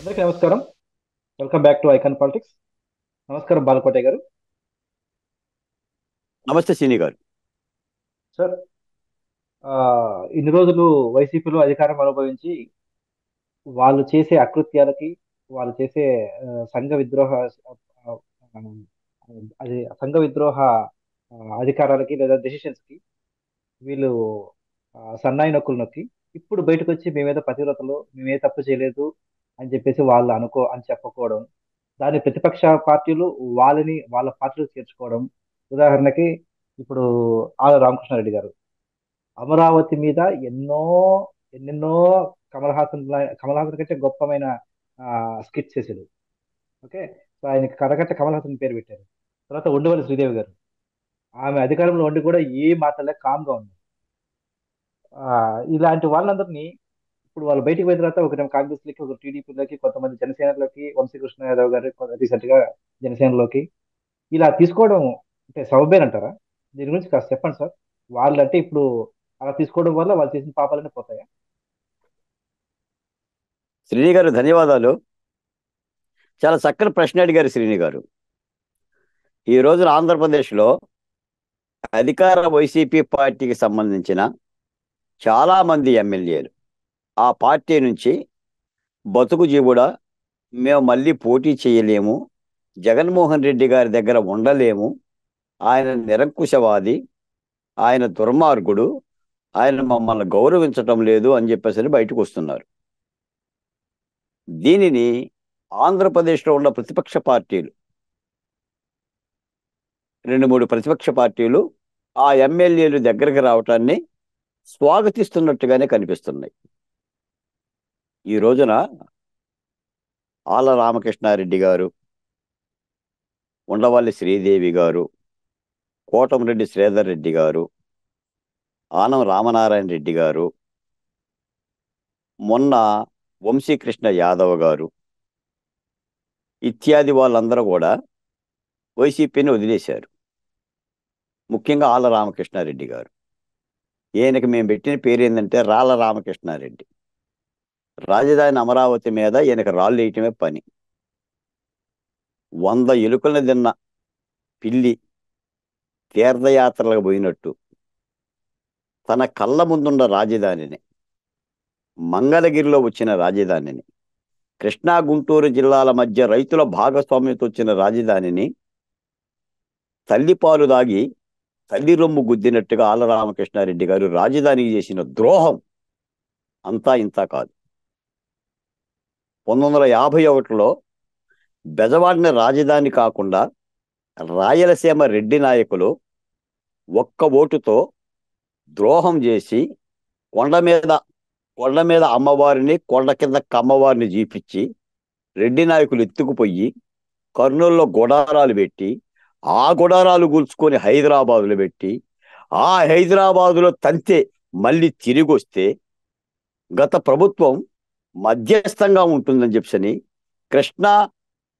అందరికీ నమస్కారం. Welcome back to icon politics. నమస్కారం బాలకోటయ్య గారు. నమస్తే శ్రీని గారు. సార్, ఆ, ఇన్ని రోజులు వైసీపీలో అధికారం అనుభవించి వాళ్ళు చేసే అకృత్యాలకి, వాళ్ళు చేసే సంఘ విద్రోహ ఆ, ఆ, అది సంఘ విద్రోహ అధికారాలకి లేదా డెసిషన్స్ కి వీళ్ళు సన్నాయి నొక్కులు నొక్కి ఇప్పుడు బయటకు వచ్చి మేమేదో పతివ్రతలు మేమే తప్పు చేయలేదు అని చెప్పేసి వాళ్ళు అనుకో అని చెప్పుకోవడం, దాని ప్రతిపక్ష పార్టీలు వాళ్ళని వాళ్ళ పార్టీలు చేర్చుకోవడం. ఉదాహరణకి ఇప్పుడు ఆళ్ళ రామకృష్ణారెడ్డి గారు అమరావతి మీద ఎన్నో ఎన్నెన్నో కమల్ హాసన్ కంటే గొప్పమైన స్కిట్స్ చేశాడు. ఓకే, సో ఆయనకి కరకట్ట కమల్ హాసన్ పేరు పెట్టారు. తర్వాత ఉండవల్లి శ్రీదేవి గారు, ఆమె అధికారంలో ఉండి కూడా ఏ మాటలే కామ్గా ఉంది. ఆ, ఇలాంటి వాళ్ళందరినీ ఇప్పుడు వాళ్ళు బయటికి పోయిన తర్వాత ఒకరేమో కాంగ్రెస్లోకి, ఒక టీడీపీలోకి, కొంతమంది జనసేనలోకి, వంశీకృష్ణ యాదవ్ గారు రీసెంట్ గా జనసేనలోకి ఇలా తీసుకోవడం అంటే సబబేనంటారా? దీని గురించి కాస్త చెప్పండి సార్. వాళ్ళంటే ఇప్పుడు అలా తీసుకోవడం వల్ల వాళ్ళు చేసిన పాపాలన్నీ పోతాయా? శ్రీని గారు, ధన్యవాదాలు. చాలా చక్కని ప్రశ్న అడిగారు శ్రీని గారు. ఈ రోజున ఆంధ్రప్రదేశ్లో అధికార వైసీపీ పార్టీకి సంబంధించిన చాలా మంది ఎమ్మెల్యేలు ఆ పార్టీ నుంచి బతుకు జీవుడా మేము మళ్ళీ పోటీ చేయలేము, జగన్మోహన్ రెడ్డి గారి దగ్గర ఉండలేము, ఆయన నిరంకుశవాది, ఆయన దుర్మార్గుడు, ఆయన మమ్మల్ని గౌరవించటం లేదు అని చెప్పేసి బయటకు వస్తున్నారు. దీనిని ఆంధ్రప్రదేశ్లో ఉన్న ప్రతిపక్ష పార్టీలు, రెండు మూడు ప్రతిపక్ష పార్టీలు ఆ ఎమ్మెల్యేలు దగ్గరికి రావటాన్ని స్వాగతిస్తున్నట్టుగానే కనిపిస్తున్నాయి. ఈ రోజున ఆళ్ళ రామకృష్ణారెడ్డి గారు, ఉండవల్లి శ్రీదేవి గారు, కోటమిరెడ్డి శ్రీధర్ రెడ్డి గారు, ఆనం రామనారాయణ రెడ్డి గారు, మొన్న వంశీకృష్ణ యాదవ్ గారు ఇత్యాది వాళ్ళందరూ కూడా వైసీపీని వదిలేశారు. ముఖ్యంగా ఆళ్ళ రామకృష్ణారెడ్డి గారు. ఈయనకి మేము పెట్టిన పేరు ఏంటంటే రాళ్ళ రామకృష్ణారెడ్డి. రాజధాని అమరావతి మీద ఈయనకి రాళ్ళు వేయటమే పని. 100 ఎలుకలను తిన్న పిల్లి తీర్థయాత్రలకు పోయినట్టు తన కళ్ళ ముందున్న రాజధానిని, మంగళగిరిలో వచ్చిన రాజధానిని, కృష్ణా గుంటూరు జిల్లాల మధ్య రైతుల భాగస్వామ్యంతో వచ్చిన రాజధానిని తల్లిపాలు దాగి తల్లి రొమ్ము గుద్దినట్టుగా ఆళ్ళ రామకృష్ణారెడ్డి గారు రాజధానికి చేసిన ద్రోహం అంతా ఇంతా కాదు. 1951లో బెజవాడిని రాజధాని కాకుండా రాయలసీమ రెడ్డి నాయకులు ఒక్క ఓటుతో ద్రోహం చేసి కొండ మీద అమ్మవారిని, కొండ కింద కమ్మవారిని జీపించి రెడ్డి నాయకులు ఎత్తుకుపోయి కర్నూలులో గుడారాలు పెట్టి, ఆ గుడారాలు కూల్చుకొని హైదరాబాదులో పెట్టి, ఆ హైదరాబాదులో తంతే మళ్ళీ తిరిగి వస్తే గత ప్రభుత్వం మధ్యస్థంగా ఉంటుందని చెప్పని కృష్ణా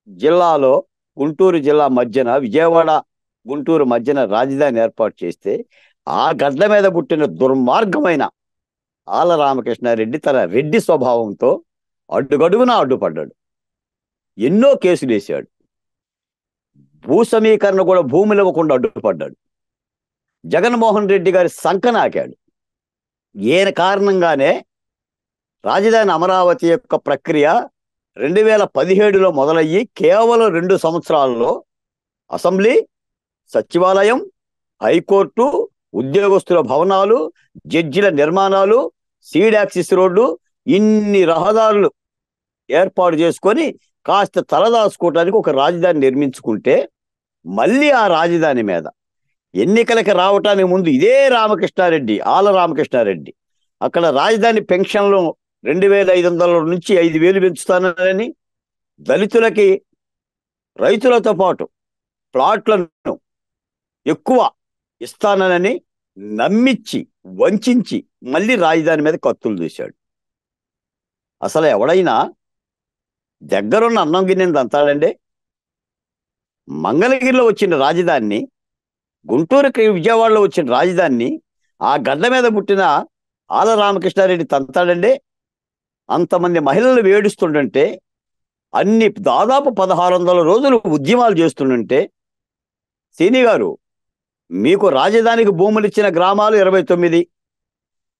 జిల్లాలో గుంటూరు జిల్లా మధ్యన, విజయవాడ గుంటూరు మధ్యన రాజధాని ఏర్పాటు చేస్తే ఆ గడ్డ మీద పుట్టిన దుర్మార్గమైన ఆళ్ళ రామకృష్ణారెడ్డి తన రెడ్డి స్వభావంతో అడ్డుగడుగునా అడ్డుపడ్డాడు. ఎన్నో కేసులు వేశాడు. భూ సమీకరణ కూడా భూములు ఇవ్వకుండా అడ్డుపడ్డాడు. జగన్మోహన్ రెడ్డి గారి సంకనాకాడు. ఈయన కారణంగానే రాజధాని అమరావతి యొక్క ప్రక్రియ 2017లో మొదలయ్యి కేవలం 2 సంవత్సరాల్లో అసెంబ్లీ, సచివాలయం, హైకోర్టు, ఉద్యోగస్తుల భవనాలు, జడ్జిల నిర్మాణాలు, సీడ్ యాక్సిస్ రోడ్డు, ఇన్ని రహదారులు ఏర్పాటు చేసుకొని కాస్త తలదాచుకోవటానికి ఒక రాజధాని నిర్మించుకుంటే, మళ్ళీ ఆ రాజధాని మీద ఎన్నికలకి రావటానికి ముందు ఇదే రామకృష్ణారెడ్డి, ఆళ్ళ రామకృష్ణారెడ్డి అక్కడ రాజధాని పెన్షన్లు 2500 నుంచి 5000 పెంచుతానని, దళితులకి రైతులతో పాటు ప్లాట్లను ఎక్కువ ఇస్తానని నమ్మించి వంచి మళ్ళీ రాజధాని మీద కత్తులు దూశాడు. అసలు ఎవడైనా దగ్గరున్న అన్నం గిన్నెని దంతాడండి? మంగళగిరిలో వచ్చిన రాజధానిని, గుంటూరుకి విజయవాడలో వచ్చిన రాజధానిని ఆ గడ్డ మీద పుట్టిన ఆళ్ళ రామకృష్ణారెడ్డి తంతాడండి? అంతమంది మహిళలు వేడుస్తుంటే దాదాపు 1600 రోజులు ఉద్యమాలు చేస్తుంటే సీని గారు, మీకు రాజధానికి భూములు ఇచ్చిన గ్రామాలు 29.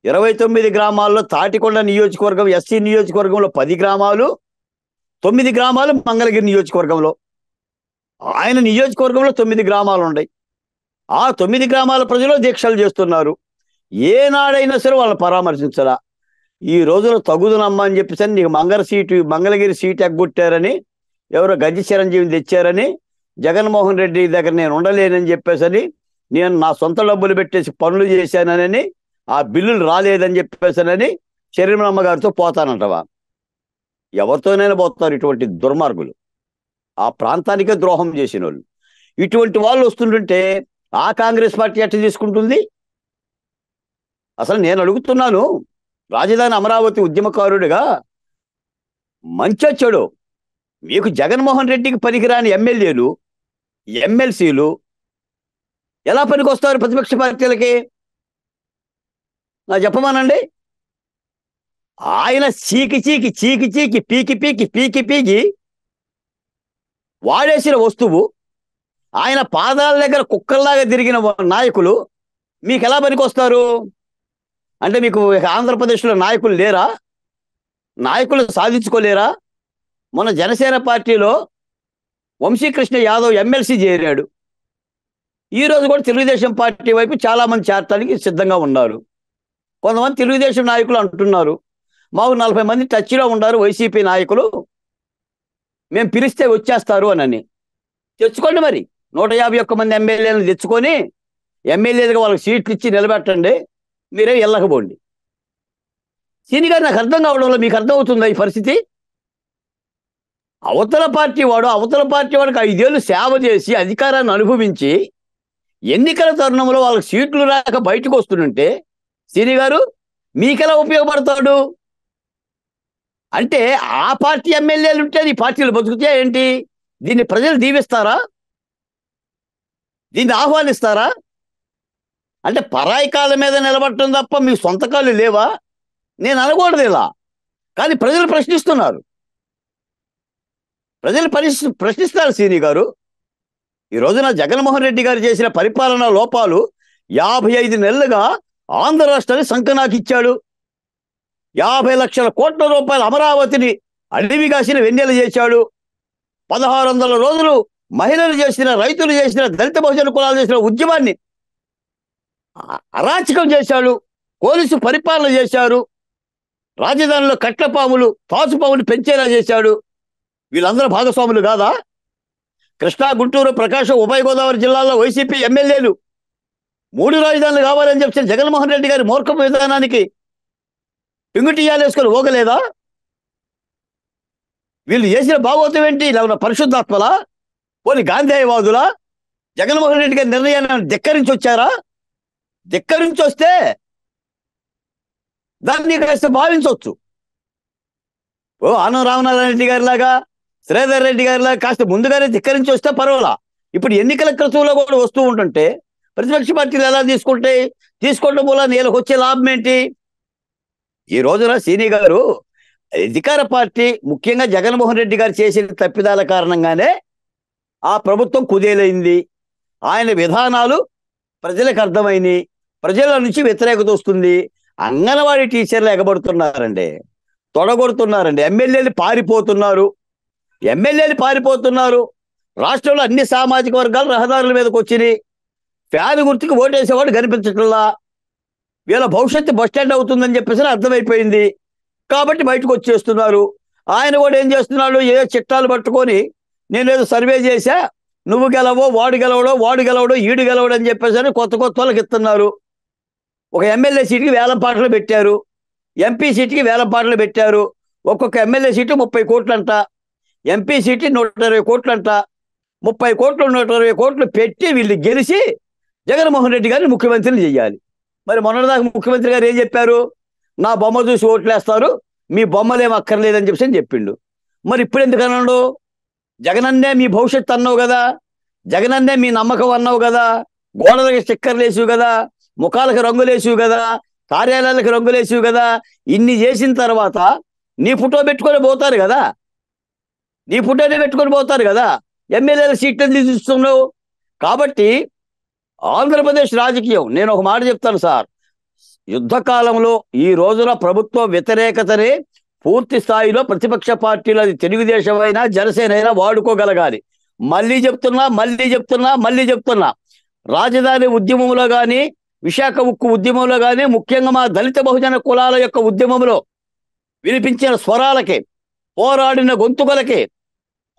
29 గ్రామాల్లో తాటికొండ నియోజకవర్గం ఎస్సీ నియోజకవర్గంలో 10 గ్రామాలు, 9 గ్రామాలు మంగళగిరి నియోజకవర్గంలో. ఆయన నియోజకవర్గంలో 9 గ్రామాలు ఉన్నాయి. ఆ 9 గ్రామాల ప్రజలు దీక్షలు చేస్తున్నారు. ఏనాడైనా సరే వాళ్ళని పరామర్శించరా? ఈ రోజున తగుదునమ్మా అని చెప్పేసి నీకు మంగళగిరి సీటు ఎగ్గొట్టారని, ఎవరో గజ్జి చిరంజీవిని తెచ్చారని, జగన్మోహన్ రెడ్డి దగ్గర నేను ఉండలేనని చెప్పేసని, నేను నా సొంత డబ్బులు పెట్టేసి పనులు చేశానని, ఆ బిల్లులు రాలేదని చెప్పేసానని శరీరమ్మ గారితో పోతానంటవా? ఎవరితోనైనా పోతారు ఇటువంటి దుర్మార్గులు, ఆ ప్రాంతానికే ద్రోహం చేసిన వాళ్ళు. ఇటువంటి వాళ్ళు వస్తుంటుంటే ఆ కాంగ్రెస్ పార్టీ ఎట్లా తీసుకుంటుంది? అసలు నేను అడుగుతున్నాను, రాజధాని అమరావతి ఉద్యమకారుడిగా మంచి చెడు మీకు జగన్మోహన్ రెడ్డికి పనికిరాని ఎమ్మెల్యేలు, ఎమ్మెల్సీలు ఎలా పనికొస్తారు ప్రతిపక్ష పార్టీలకి? నా చెప్పమానండి. ఆయన చీకి పీకి వాడేసిన వస్తువు, ఆయన పాదాల దగ్గర కుక్కల్లాగా తిరిగిన నాయకులు మీకు ఎలా పనికొస్తారు? అంటే మీకు ఆంధ్రప్రదేశ్లో నాయకులు లేరా? నాయకులు సాధించుకోలేరా? మన జనసేన పార్టీలో వంశీకృష్ణ యాదవ్ ఎమ్మెల్సీ చేరాడు. ఈరోజు కూడా తెలుగుదేశం పార్టీ వైపు చాలా మంది చేరటానికి సిద్ధంగా ఉన్నారు. కొంతమంది తెలుగుదేశం నాయకులు అంటున్నారు, మాకు 40 మంది టచ్లో ఉన్నారు వైసీపీ నాయకులు, మేము పిలిస్తే వచ్చేస్తారు అని. తెచ్చుకోండి మరి, 151 మంది ఎమ్మెల్యేలను తెచ్చుకొని ఎమ్మెల్యేలుగా వాళ్ళకి సీట్లు ఇచ్చి నిలబెట్టండి, మీరే వెళ్ళకపోండి. సీని గారు, నాకు అర్థం కావడంలో మీకు అర్థం అవుతుందా ఈ పరిస్థితి? అవతల పార్టీ వాడికి 5 ఏళ్ళు సేవ చేసి అధికారాన్ని అనుభవించి ఎన్నికల తరుణంలో వాళ్ళకి సీట్లు రాక బయటకు వస్తుంటే సీని గారు మీకెలా ఉపయోగపడతాడు? అంటే ఆ పార్టీ ఎమ్మెల్యేలు ఉంటే ఈ పార్టీలు బతుకుతే ఏంటి? దీన్ని ప్రజలు దీవిస్తారా? దీన్ని ఆహ్వానిస్తారా? అంటే పరాయి కాళ్ళ మీద నిలబడటం తప్ప మీ సొంత కాళ్ళు లేవా? నేను అనకూడదు ఇలా, కానీ ప్రజలు ప్రశ్నిస్తున్నారు. ప్రజలు ప్రశ్నిస్తారు సీని గారు. ఈ రోజున జగన్మోహన్ రెడ్డి గారు చేసిన పరిపాలనా లోపాలు 55 నెలలుగా ఆంధ్ర రాష్ట్రాన్ని సంకనాకిచ్చాడు. 50 లక్షల కోట్ల రూపాయల అమరావతిని అడవి కాసిన వెన్నెల చేశాడు. 1600 రోజులు మహిళలు చేసిన, రైతులు చేసిన, దళిత బహుజన కులాలు చేసిన ఉద్యమాన్ని అరాచకం చేశాడు. పోలీసు పరిపాలన చేశారు. రాజధానిలో కట్లపాములు, తాచుపాములు పెంచేలా చేశాడు. వీళ్ళందరూ భాగస్వాములు కాదా? కృష్ణా, గుంటూరు, ప్రకాశం, ఉభయ గోదావరి జిల్లాల్లో వైసీపీ ఎమ్మెల్యేలు 3 రాజధానులు కావాలని చెప్పిన జగన్మోహన్ రెడ్డి గారి మూర్ఖపు విధానానికి పింగుటియాలేసుకొని పోగలేదా? వీళ్ళు చేసిన భాగవతం ఏంటి? ఇలా పరిశుద్ధాత్మలా, పోనీ గాంధేయవాదులా? జగన్మోహన్ రెడ్డి గారి నిర్ణయాన్ని ధిక్కరించి వచ్చారా? ధిక్కరించి వస్తే దాన్ని కాస్త భావించవచ్చు. ఆనం రామనారాయణ రెడ్డి గారి లాగా, శ్రీధర్ రెడ్డి గారిలాగా కాస్త ముందుగానే ధిక్కరించి వస్తే పర్వాలా. ఇప్పుడు ఎన్నికల క్రతువులో కూడా వస్తూ ఉంటుంటే ప్రతిపక్ష పార్టీలు ఎలా తీసుకుంటాయి? తీసుకోవడం వల్ల నేలకు వచ్చే లాభం ఏంటి? ఈ రోజున సీని గారు, అధికార పార్టీ ముఖ్యంగా జగన్మోహన్ రెడ్డి గారు చేసిన తప్పిదాల కారణంగానే ఆ ప్రభుత్వం కుదేలైంది. ఆయన విధానాలు ప్రజలకు అర్థమైంది, ప్రజల నుంచి వ్యతిరేకత వస్తుంది. అంగన్వాడీ టీచర్లు ఎగబడుతున్నారండి, తొడగొడుతున్నారండి. ఎమ్మెల్యేలు పారిపోతున్నారు. రాష్ట్రంలో అన్ని సామాజిక వర్గాలు రహదారుల మీదకి వచ్చినాయి. ఫ్యాన్ గుర్తుకి ఓటేసేవాడు కనిపించట్లా. వీళ్ళ భవిష్యత్తు బస్టాండ్ అవుతుందని చెప్పేసి అర్థమైపోయింది. కాబట్టి బయటకు వచ్చేస్తున్నారు. ఆయన కూడా ఏం చేస్తున్నాడు? ఏ చిట్టాలు పట్టుకొని నేనేదో సర్వే చేశా, నువ్వు గెలవో, వాడు గెలవడో, ఈడు గెలవడు అని చెప్పేసి కొత్త వాళ్ళకి ఇస్తున్నారు. ఒక ఎమ్మెల్యే సీటుకి వేలం పాటలు పెట్టారు, ఎంపీ సీటుకి వేలం పాటలు పెట్టారు. ఒక్కొక్క ఎమ్మెల్యే సీటు 30 కోట్లంట, ఎంపీ సీటు 120 కోట్లంట. 30 కోట్లు 120 కోట్లు పెట్టి వీళ్ళు గెలిచి జగన్మోహన్ రెడ్డి గారిని ముఖ్యమంత్రిని చేయాలి. మరి మొన్నటిదాకా ముఖ్యమంత్రి గారు ఏం చెప్పారు? నా బొమ్మ చూసి ఓట్లేస్తారు, మీ బొమ్మలేం అక్కర్లేదని చెప్పి చెప్పిండు. మరి ఇప్పుడు ఎందుకన్నాడు? జగనన్నే మీ భవిష్యత్తు అన్నావు కదా, జగనన్నే మీ నమ్మకం అన్నావు కదా, గోడలకి స్టిక్కర్లు వేసివు కదా, ముఖాలకు రంగులేసివు కదా, కార్యాలయాలకు రంగులేసివు కదా. ఇన్ని చేసిన తర్వాత నీ ఫోటో పెట్టుకొని పోతారు కదా. నీ ఫోటోనే పెట్టుకొని పోతారు కదా, ఎమ్మెల్యేల సీట్లను తీస్తున్నావు. కాబట్టి ఆంధ్రప్రదేశ్ రాజకీయం, నేను ఒక మాట చెప్తాను సార్, యుద్ధ కాలంలో ఈ రోజున ప్రభుత్వ వ్యతిరేకతనే పూర్తి స్థాయిలో ప్రతిపక్ష పార్టీలు, అది తెలుగుదేశం అయినా జనసేన అయినా వాడుకోగలగాలి. మళ్ళీ చెప్తున్నా రాజధాని ఉద్యమంలో కానీ, విశాఖ ఉక్కు ఉద్యమంలో కానీ, ముఖ్యంగా మా దళిత బహుజన కులాల యొక్క ఉద్యమంలో వినిపించిన స్వరాలకి, పోరాడిన గొంతుకలకి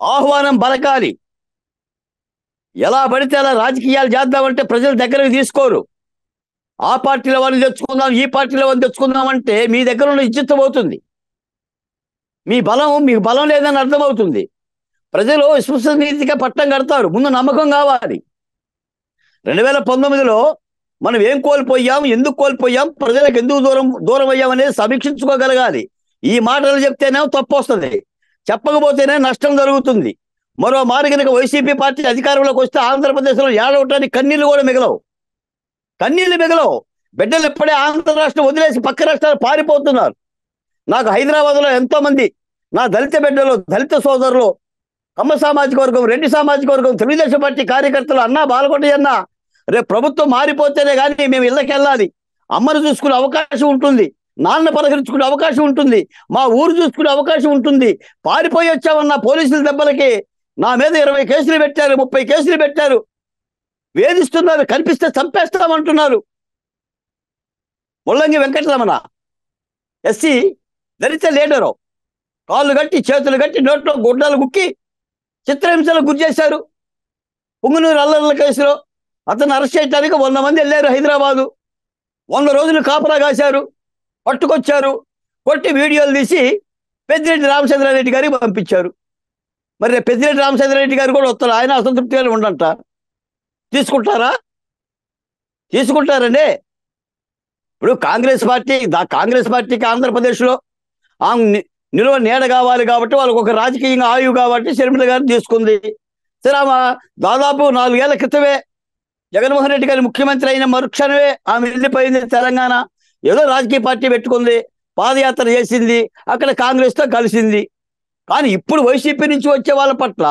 ఆహ్వానం పలకాలి. ఎలా పడితే అలా రాజకీయాలు చేద్దామంటే ప్రజల దగ్గరకు తీసుకోరు. ఆ పార్టీల వాళ్ళు తెచ్చుకుందాం, ఈ పార్టీల వాళ్ళు తెచ్చుకుందాం అంటే మీ దగ్గర ఉన్న ఇజ్జత్ పోతుంది. మీకు బలం లేదని అర్థమవుతుంది. ప్రజలు విశ్వసనీయతగా పట్టం కడతారు. ముందు నమ్మకం కావాలి. 2019లో మనం ఏం కోల్పోయాం, ఎందుకు కోల్పోయాం, ప్రజలకు ఎందుకు దూరం అయ్యాం అనేది సమీక్షించుకోగలగాలి. ఈ మాటలు చెప్తేనే తప్పు వస్తుంది, చెప్పకపోతేనే నష్టం జరుగుతుంది. మరో మారు కనుక వైసీపీ పార్టీ అధికారంలోకి వస్తే ఆంధ్రప్రదేశ్లో ఏడవటానికి కన్నీళ్లు కూడా మిగలవు. బిడ్డలు ఎప్పుడే ఆంధ్ర రాష్ట్రం వదిలేసి పక్క రాష్ట్రాలు పారిపోతున్నారు. నాకు హైదరాబాద్లో ఎంతో మంది నా దళిత బిడ్డలు, దళిత సోదరులు, కమ్మ సామాజిక వర్గం, రెడ్డి సామాజిక వర్గం, తెలుగుదేశం పార్టీ కార్యకర్తలు, అన్నా బాలకొండ అన్న, రేపు ప్రభుత్వం మారిపోతేనే కానీ మేము ఇళ్ళకి వెళ్ళాలి, అమ్మను చూసుకునే అవకాశం ఉంటుంది, నాన్న పలకరించుకునే అవకాశం ఉంటుంది, మా ఊరు చూసుకునే అవకాశం ఉంటుంది. పారిపోయి వచ్చామన్న పోలీసుల దెబ్బలకి నా మీద 20 కేసులు పెట్టారు, 30 కేసులు పెట్టారు, వేధిస్తున్నారు, కనిపిస్తే చంపేస్తామంటున్నారు. ముల్లంగి వెంకటరమణ ఎస్సీ దళిత లీడరు, కాళ్ళు కట్టి చేతులు కట్టి నోట్లో గుడ్డలు గుక్కి చిత్రహింసలకు గురి చేశారు. పుంగనూరు అల్లర్ల కేసులో అతను అరెస్ట్ చేయడానికి 100 మంది వెళ్ళారు హైదరాబాదు. 100 రోజులు కాపలా కాశారు, పట్టుకొచ్చారు, కొట్టి వీడియోలు తీసి పెద్దిరెడ్డి రామచంద్రారెడ్డి గారికి పంపించారు. మరి పెద్దిరెడ్డి రామచంద్రారెడ్డి గారు కూడా వస్తారు, ఆయన అసంతృప్తిగానే ఉండంట. తీసుకుంటారండి. ఇప్పుడు కాంగ్రెస్ పార్టీకి ఆంధ్రప్రదేశ్లో నిలువ నీడ కావాలి కాబట్టి, వాళ్ళకు ఒక రాజకీయంగా ఆయువు కాబట్టి షర్మిల గారు తీసుకుంది. సరే, ఆమె దాదాపు 4 ఏళ్ల క్రితమే జగన్మోహన్ రెడ్డి గారి ముఖ్యమంత్రి అయిన మరుక్షణమే ఆమె వెళ్ళిపోయింది తెలంగాణ. ఏదో రాజకీయ పార్టీ పెట్టుకుంది, పాదయాత్ర చేసింది, అక్కడ కాంగ్రెస్తో కలిసింది. కానీ ఇప్పుడు వైసీపీ నుంచి వచ్చే వాళ్ళ పట్ల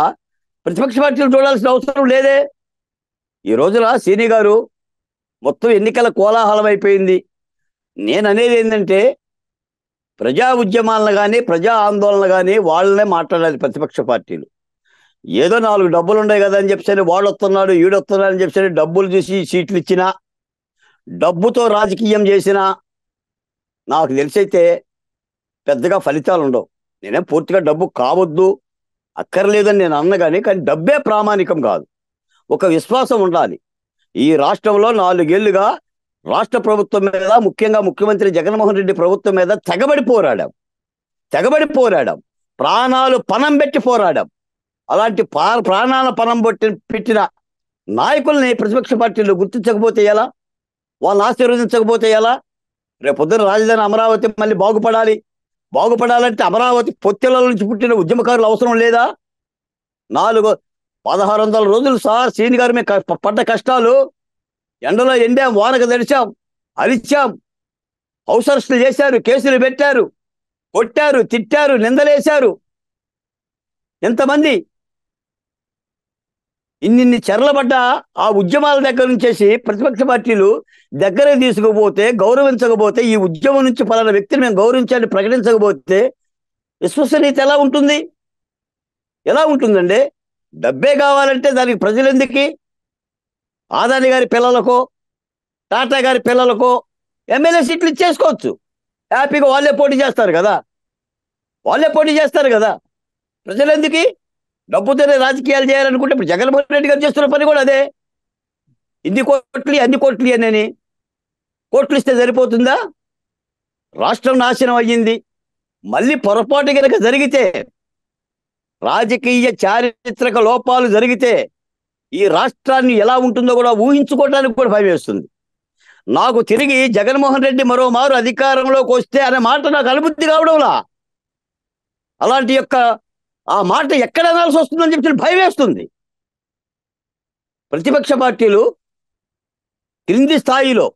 ప్రతిపక్ష పార్టీలు చూడాల్సిన అవసరం లేదే. ఈ రోజున సీని గారు, మొత్తం ఎన్నికల కోలాహలం అయిపోయింది. నేను అనేది ఏంటంటే, ప్రజా ఉద్యమాలను కానీ, ప్రజా ఆందోళనలు కానీ వాళ్ళనే మాట్లాడాలి ప్రతిపక్ష పార్టీలు. ఏదో 4 డబ్బులు ఉన్నాయి కదా అని చెప్పి వాడు వస్తున్నాడు, ఈడొస్తున్నాడు అని చెప్పి డబ్బులు చూసి సీట్లు ఇచ్చినా, డబ్బుతో రాజకీయం చేసినా నాకు తెలిసైతే పెద్దగా ఫలితాలు ఉండవు. నేనేం పూర్తిగా డబ్బు కావద్దు, అక్కర్లేదని నేను అన్నగాని, కానీ డబ్బే ప్రామాణికం కాదు. ఒక విశ్వాసం ఉండాలి. ఈ రాష్ట్రంలో 4 ఏళ్లుగా రాష్ట్ర ప్రభుత్వం మీద, ముఖ్యంగా ముఖ్యమంత్రి జగన్మోహన్ రెడ్డి ప్రభుత్వం మీద తెగబడి పోరాడాం. ప్రాణాలు పణం పెట్టి పోరాడాం. అలాంటి ప్రాణాల పణం పెట్టిన నాయకుల్ని ప్రతిపక్ష పార్టీలు గుర్తించకపోతే ఎలా, వాళ్ళని ఆశీర్వదించకపోతే ఎలా? రేపొద్దున రాజధాని అమరావతి మళ్ళీ బాగుపడాలంటే అమరావతి పొత్తిల నుంచి పుట్టిన ఉద్యమకారులు అవసరం లేదా? 1600 రోజులు సార్ సీని గారు మేము పడ్డ కష్టాలు, ఎండలో ఎండాం, వానకు తడిచాం, అరిచాం, హౌస్ అరెస్టులు చేశారు, కేసులు పెట్టారు, కొట్టారు, తిట్టారు, నిందలేశారు. ఎంతమంది ఇన్ని చెరలబడ్డ ఆ ఉద్యమాల దగ్గర నుంచేసి ప్రతిపక్ష పార్టీలు దగ్గర తీసుకుపోతే, గౌరవించకపోతే, ఈ ఉద్యమం నుంచి పలానా వ్యక్తిని మేము గౌరవించాలని ప్రకటించకపోతే విశ్వసనీయత ఎలా ఉంటుందండి? డబ్బే కావాలంటే దానికి ప్రజలు ఎందుకు? ఆదాని గారి పిల్లలకో, టాటా గారి పిల్లలకో ఎమ్మెల్యే సీట్లు ఇచ్చేసుకోవచ్చు. హ్యాపీగా వాళ్ళే పోటీ చేస్తారు కదా. ప్రజలు ఎందుకు డబ్బుతోనే రాజకీయాలు చేయాలనుకుంటే, ఇప్పుడు జగన్మోహన్ రెడ్డి గారు చేస్తున్న పని కూడా అదే. అన్ని కోట్లు అని కోట్లు ఇస్తే సరిపోతుందా? రాష్ట్రం నాశనం అయ్యింది. మళ్ళీ పొరపాటు కనుక జరిగితే, రాజకీయ చారిత్రక లోపాలు జరిగితే ఈ రాష్ట్రాన్ని ఎలా ఉంటుందో కూడా ఊహించుకోవడానికి కూడా భయం వేస్తుంది. నాకు తిరిగి జగన్మోహన్ రెడ్డి మరోమారు అధికారంలోకి వస్తే అనే మాట నాకు అనుభూతి కావడంలా. అలాంటి ఆ మాట ఎక్కడ అనాల్సి వస్తుందని చెప్పి భయం వేస్తుంది. ప్రతిపక్ష పార్టీలు క్రింది స్థాయిలో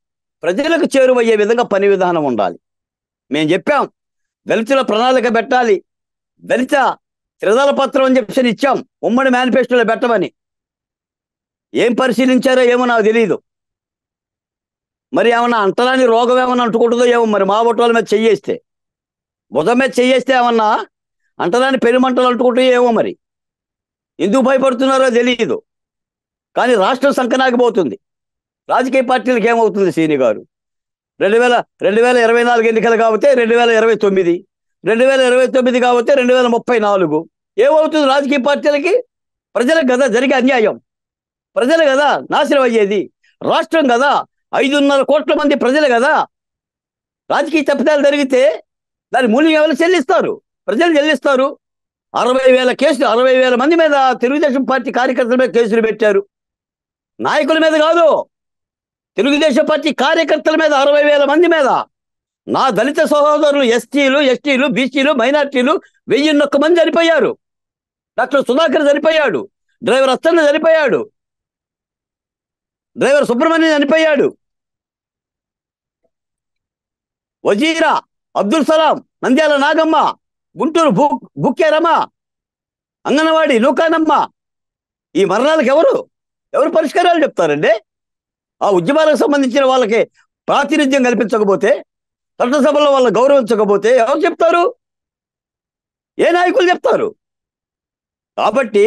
ప్రజలకు చేరువయ్యే విధంగా పని విధానం ఉండాలి. మేము చెప్పాం, దళితుల ప్రణాళిక పెట్టాలి, దళిత త్రిదళ పత్రం అని చెప్పి ఇచ్చాం, ఉమ్మడి మేనిఫెస్టోలో పెట్టమని. ఏం పరిశీలించారో ఏమో నాకు తెలియదు. మరి ఏమన్నా అంటరాని రోగం ఏమన్నా అంటుకుంటుందో ఏమో మరి, మా ఓటోల మీద చెయ్యేస్తే, బుధం మీద చెయ్యేస్తే ఏమన్నా అంటరాని పెనుమంటలు అంటుకుంటాయో ఏమో మరి. ఎందుకు భయపడుతున్నారో తెలియదు. కానీ రాష్ట్రం సంకనాగిపోతుంది. రాజకీయ పార్టీలకు ఏమవుతుంది శ్రీని గారు? 2024 ఎన్నికలు కాబట్టి 2029, 2029 కాబట్టి 2034. ఏమవుతుంది రాజకీయ పార్టీలకి? ప్రజలకు కదా జరిగే అన్యాయం, ప్రజలు కదా నాశనం అయ్యేది, రాష్ట్రం కదా, 5.5 కోట్ల మంది ప్రజలు కదా. రాజకీయ తప్పిదాలు జరిగితే దాని మూల్యం ఎవరు చెల్లిస్తారు? ప్రజలు చెల్లిస్తారు. 60,000 కేసులు, 60,000 మంది మీద తెలుగుదేశం పార్టీ కార్యకర్తల మీద కేసులు పెట్టారు. నాయకుల మీద కాదు, తెలుగుదేశం పార్టీ కార్యకర్తల మీద 60,000 మంది మీద. నా దళిత సహోదరులు, ఎస్టీలు, బీసీలు, మైనార్టీలు 1,001 మంది చనిపోయారు. డాక్టర్ సుధాకర్ చనిపోయాడు, డ్రైవర్ అచ్చన్న చనిపోయాడు, డ్రైవర్ సుబ్రహ్మణ్యం చనిపోయాడు, వజీరా, అబ్దుల్ సలాం, నంద్యాల నాగమ్మ, గుంటూరు బుక్కేరమ్మ, అంగన్వాడి నూకానమ్మ. ఈ మరణాలకు ఎవరు పరిష్కారాలు చెప్తారండి? ఆ ఉద్యమాలకు సంబంధించిన వాళ్ళకి ప్రాతినిధ్యం కల్పించకపోతే, చట్టసభలో వాళ్ళని గౌరవించకపోతే ఎవరు చెప్తారు? ఏ నాయకులు చెప్తారు? కాబట్టి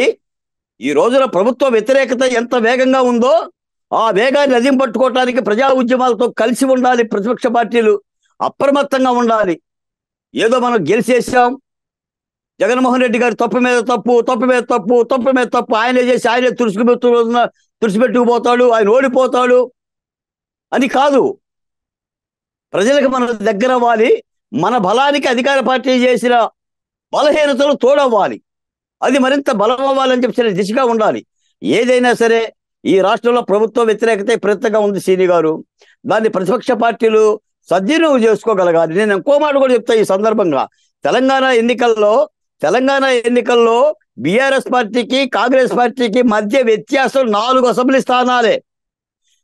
ఈ రోజున ప్రభుత్వ వ్యతిరేకత ఎంత వేగంగా ఉందో ఆ వేగాన్ని అదిం పట్టుకోవటానికి ప్రజా ఉద్యమాలతో కలిసి ఉండాలి. ప్రతిపక్ష పార్టీలు అప్రమత్తంగా ఉండాలి. ఏదో మనం గెలిచేసాం, జగన్మోహన్ రెడ్డి గారి తప్పు మీద తప్పు ఆయనే చేసి ఆయనే తుడిచిపెట్టుకుపోతాడు, ఆయన ఓడిపోతాడు అని కాదు. ప్రజలకు మన దగ్గర అవ్వాలి. మన బలానికి అధికార పార్టీ చేసిన బలహీనతలు తోడవ్వాలి. అది మరింత బలం అవ్వాలని చెప్పిన దిశగా ఉండాలి. ఏదైనా సరే ఈ రాష్ట్రంలో ప్రభుత్వ వ్యతిరేకత విపరీతంగా ఉంది శ్రీని గారు. దాన్ని ప్రతిపక్ష పార్టీలు సద్వినియోగం చేసుకోగలగాలి. నేను ఇంకో మాట కూడా చెప్తా ఈ సందర్భంగా. తెలంగాణ ఎన్నికల్లో బీఆర్ఎస్ పార్టీకి కాంగ్రెస్ పార్టీకి మధ్య వ్యత్యాసం 4 అసెంబ్లీ స్థానాలే.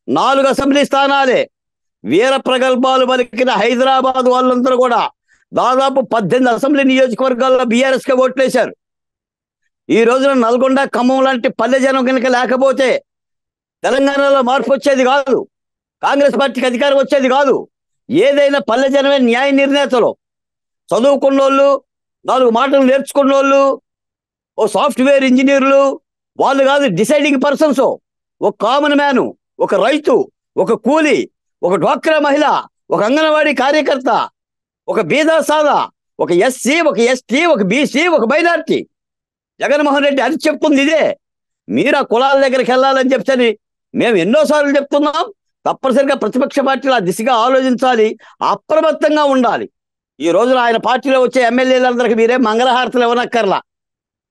4 అసెంబ్లీ స్థానాలే. వీర ప్రగల్భాలు పలికిన హైదరాబాద్ వాళ్ళందరూ కూడా దాదాపు 18 అసెంబ్లీ నియోజకవర్గాల్లో బీఆర్ఎస్కే ఓట్లేశారు. ఈ రోజున నల్గొండ, ఖమ్మం లాంటి పల్లె జనం కనుక లేకపోతే తెలంగాణలో మార్పు వచ్చేది కాదు, కాంగ్రెస్ పార్టీకి అధికారం వచ్చేది కాదు. ఏదైనా పల్లె జనమే న్యాయ నిర్ణేతలు, చదువుకున్నోళ్ళు, 4 మాటలు నేర్చుకున్నోళ్ళు, ఓ సాఫ్ట్వేర్ ఇంజనీర్లు, వాళ్ళు కాదు డిసైడింగ్ పర్సన్స్. ఒక కామన్ మ్యాను, ఒక రైతు, ఒక కూలి, ఒక డ్వాక్రా మహిళ, ఒక అంగన్వాడీ కార్యకర్త, ఒక బీదా సాదా, ఒక ఎస్సీ, ఒక ఎస్టీ, ఒక బీసీ, ఒక మైనార్టీ. జగన్మోహన్ రెడ్డి అది చెప్తుంది ఇదే. మీరు ఆ కులాల దగ్గరికి వెళ్ళాలని చెప్తే మేము ఎన్నోసార్లు చెప్తున్నాం. తప్పనిసరిగా ప్రతిపక్ష పార్టీలు ఆ దిశగా ఆలోచించాలి, అప్రమత్తంగా ఉండాలి. ఈ రోజున ఆయన పార్టీలో వచ్చే ఎమ్మెల్యేలందరికీ మీరే మంగళహారతలు ఇవ్వనక్కర్లా.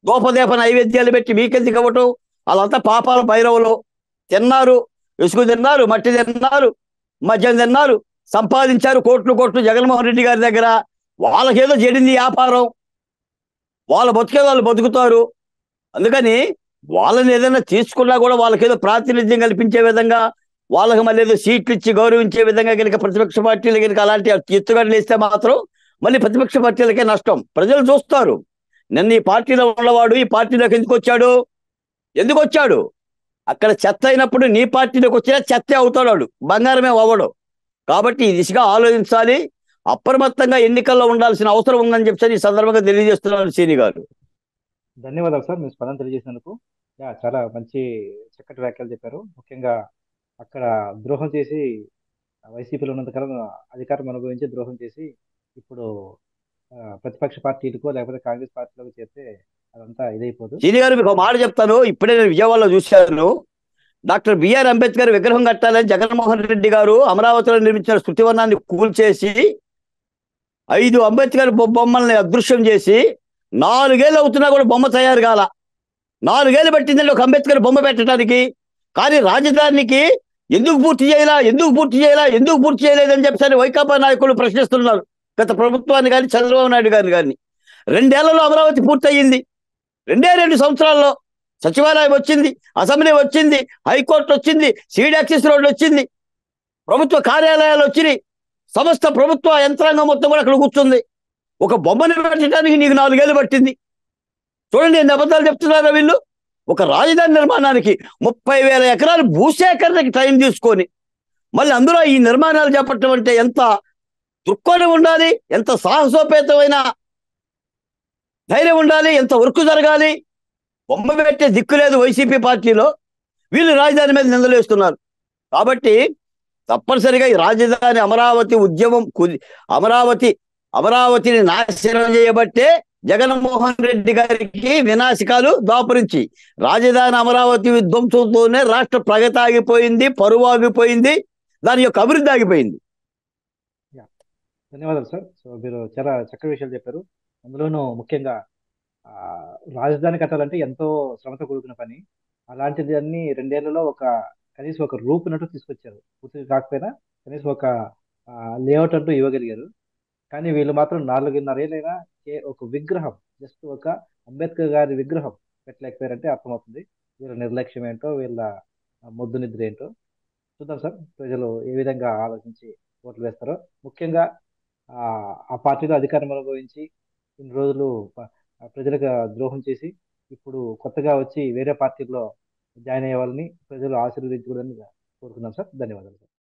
దోపదేప నైవేద్యాలు పెట్టి మీకెందుకు ఇవ్వటం? వాళ్ళంతా పాపాల భైరవులు. తిన్నారు, ఇసుకు తిన్నారు, మట్టి తిన్నారు, మద్యం తిన్నారు, సంపాదించారు కోట్లు జగన్మోహన్ రెడ్డి గారి దగ్గర. వాళ్ళకేదో చెడింది వ్యాపారం, వాళ్ళ బతుకే వాళ్ళు బతుకుతారు. అందుకని వాళ్ళని ఏదైనా తీసుకున్నా కూడా వాళ్ళకేదో ప్రాతినిధ్యం కల్పించే విధంగా, వాళ్ళకి మళ్ళీ ఏదో సీట్లు ఇచ్చి గౌరవించే విధంగా కనుక ప్రతిపక్ష పార్టీలు కనుక అలాంటి ఎత్తుగడలు ఇస్తే మాత్రం మళ్ళీ ప్రతిపక్ష పార్టీలకే నష్టం. ప్రజలు చూస్తారు, నిన్న ఈ పార్టీలో ఉన్నవాడు ఈ పార్టీలోకి ఎందుకు వచ్చాడు? అక్కడ చెత్త అయినప్పుడు నీ పార్టీలోకి వచ్చినా చెత్తే అవుతాడు, వాడు బంగారమే అవ్వడు. కాబట్టి ఈ దిశగా ఆలోచించాలి, అప్రమత్తంగా ఎన్నికల్లో ఉండాల్సిన అవసరం ఉందని చెప్పి ఈ సందర్భంగా తెలియజేస్తున్నాను శ్రీని గారు. ధన్యవాదాలు సార్, మీ స్పందన తెలియజేసినందుకు. చాలా మంచి చక్కటి వ్యాఖ్యలు చెప్పారు. ముఖ్యంగా అక్కడ ద్రోహం చేసి వైసీపీలో ఉన్నంతకాలం అధికారం అనుభవించి ద్రోహం చేసి ఇప్పుడు ప్రతిపక్ష పార్టీలకో లేకపోతే కాంగ్రెస్ పార్టీలకు చేస్తే అదంతా ఇదైపోదు. శ్రీని గారు మీకు ఒక మాట చెప్తాను. ఇప్పుడే నేను విజయవాడలో చూశాను. డాక్టర్ బిఆర్ అంబేద్కర్ విగ్రహం కట్టాలని జగన్మోహన్ రెడ్డి గారు అమరావతిలో నిర్మించిన శృతివనాన్ని కూల్చేసి 5 అంబేద్కర్ బొమ్మల్ని అదృశ్యం చేసి 4 ఏళ్ళు అవుతున్నా కూడా బొమ్మ తయారు కాల. 4 ఏళ్ళు పట్టిందండి ఒక అంబేద్కర్ బొమ్మ పెట్టడానికి. కానీ రాజధానికి ఎందుకు పూర్తి చేయలేదని చెప్పి వైకాపా నాయకులు ప్రశ్నిస్తున్నారు గత ప్రభుత్వాన్ని కానీ చంద్రబాబు నాయుడు గారిని కానీ. 2 ఏళ్లలో అమరావతి పూర్తయింది. 2 సంవత్సరాల్లో సచివాలయం వచ్చింది, అసెంబ్లీ వచ్చింది, హైకోర్టు వచ్చింది, సీడ్ యాక్సెస్ రోడ్లు వచ్చింది, ప్రభుత్వ కార్యాలయాలు వచ్చినాయి, సమస్త ప్రభుత్వ యంత్రాంగం మొత్తం కూడా అక్కడ కూర్చుంది. ఒక బొమ్మని పెట్టడానికి నీకు 4 ఏళ్ళు పట్టింది. చూడండి ఎన్ని అబద్ధాలు చెప్తున్నారా వీళ్ళు. ఒక రాజధాని నిర్మాణానికి 30,000 ఎకరాలు భూసేకరణకి టైం తీసుకొని మళ్ళీ అందులో ఈ నిర్మాణాలు చేపట్టడం అంటే ఎంత దృక్కోణం ఉండాలి, ఎంత సాహసోపేతమైన ధైర్యం ఉండాలి, ఎంత వర్క్ జరగాలి. బొమ్మ పెట్టే దిక్కు లేదు వైసీపీ పార్టీలో. వీళ్ళు రాజధాని మీద నిందలేస్తున్నారు. కాబట్టి తప్పనిసరిగా ఈ రాజధాని అమరావతి ఉద్యమం అమరావతిని నాశనం చేయబట్టే జగన్మోహన్ రెడ్డి గారికి వినాశకాలు దాపురించి రాజధాని అమరావతి విధ్వంసంతోనే రాష్ట్ర ప్రగతి ఆగిపోయింది, పరువు ఆగిపోయింది, దాని యొక్క అభివృద్ధి ఆగిపోయింది. యా, ధన్యవాదాలు సార్. సో మీరు చాలా చక్కటి విషయాలు చెప్పారు. అందులోనూ ముఖ్యంగా ఆ, రాజధాని కట్టాలంటే ఎంతో శ్రమతో కూడుకున్న పని. అలాంటిది అన్ని 2 ఏళ్లలో కనీసం ఒక రూపునట్టు తీసుకొచ్చారు. పూర్తిగా కాకపోయినా కనీసం ఒక లేఅవుట్ అంటూ ఇవ్వగలిగారు. కానీ వీళ్ళు మాత్రం 4.5 ఏళ్ళైనా ఒక విగ్రహం, జస్ట్ ఒక అంబేద్కర్ గారి విగ్రహం పెట్టలేకపోయారంటే అర్థమవుతుంది వీళ్ళ నిర్లక్ష్యం ఏంటో, వీళ్ళ మొద్దు నిద్ర ఏంటో. చూద్దాం సార్, ప్రజలు ఏ విధంగా ఆలోచించి ఓట్లు వేస్తారో. ముఖ్యంగా ఆ ఆ పార్టీలో అధికారం అనుభవించి ఇన్ని రోజులు ప్రజలకు ద్రోహం చేసి ఇప్పుడు కొత్తగా వచ్చి వేరే పార్టీలో జాయిన్ అయ్యే వాళ్ళని ప్రజలు ఆశీర్వదించుకోవడానికి కోరుకున్నాం సార్. ధన్యవాదాలు సార్.